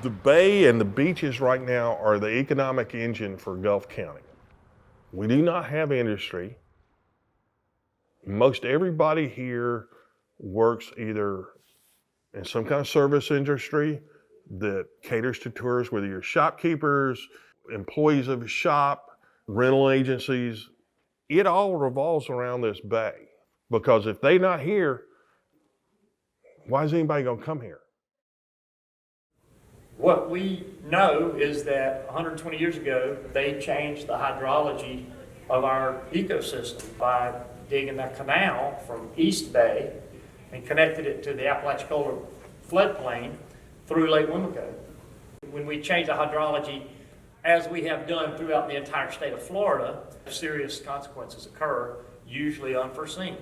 The bay and the beaches right now are the economic engine for Gulf County. We do not have industry. Most everybody here works either in some kind of service industry that caters to tourists, whether you're shopkeepers, employees of a shop, rental agencies. It all revolves around this bay. Because if they're not here, why is anybody gonna come here? What we know is that 120 years ago, they changed the hydrology of our ecosystem by digging a canal from East Bay and connected it to the Apalachicola floodplain through Lake Wemiko. When we change the hydrology, as we have done throughout the entire state of Florida, serious consequences occur, usually unforeseen.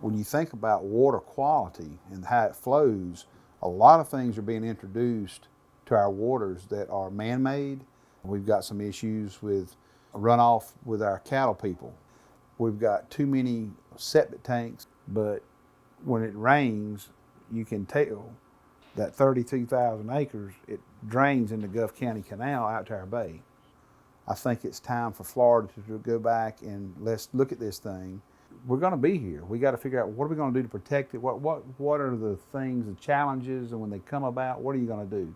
When you think about water quality and how it flows, a lot of things are being introduced to our waters that are man-made. We've got some issues with runoff with our cattle people. We've got too many septic tanks, but when it rains, you can tell that 32,000 acres, it drains into Gulf County Canal out to our bay. I think it's time for Florida to go back and let's look at this thing. We're going to be here. We got to figure out what are we going to do to protect it. What are the things, the challenges, and when they come about, what are you going to do?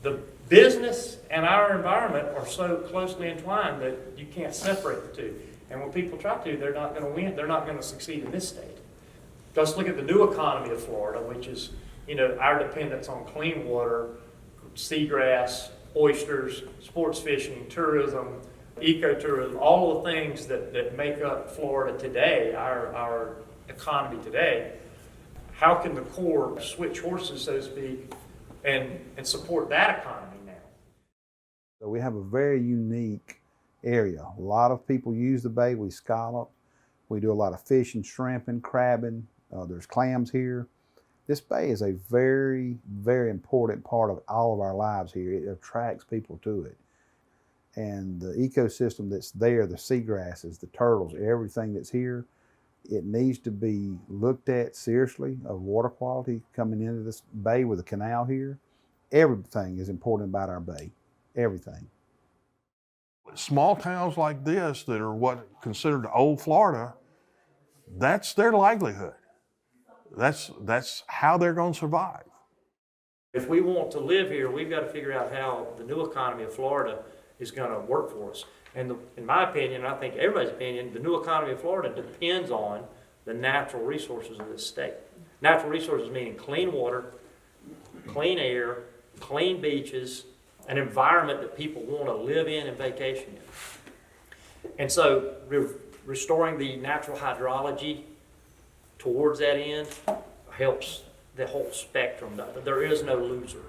The business and our environment are so closely entwined that you can't separate the two. And when people try to, they're not going to win. They're not going to succeed in this state. Just look at the new economy of Florida, which is, our dependence on clean water, seagrass, oysters, sports fishing, tourism, ecotourism, all the things that make up Florida today, our economy today. How can the Corps switch horses, so to speak, and support that economy now? So we have a very unique area. A lot of people use the bay. We scallop. We do a lot of fishing, shrimping, crabbing. There's clams here. This bay is a very, very important part of all of our lives here. It attracts people to it. And the ecosystem that's there, the seagrasses, the turtles, everything that's here, it needs to be looked at seriously of water quality coming into this bay with a canal here. Everything is important about our bay, everything. Small towns like this that are what considered old Florida, that's their livelihood. That's how they're going to survive. If we want to live here, we've got to figure out how the new economy of Florida is going to work for us. And in my opinion, I think everybody's opinion, the new economy of Florida depends on the natural resources of this state. Natural resources meaning clean water, clean air, clean beaches, an environment that people want to live in and vacation in. And so restoring the natural hydrology towards that end helps the whole spectrum. There is no loser.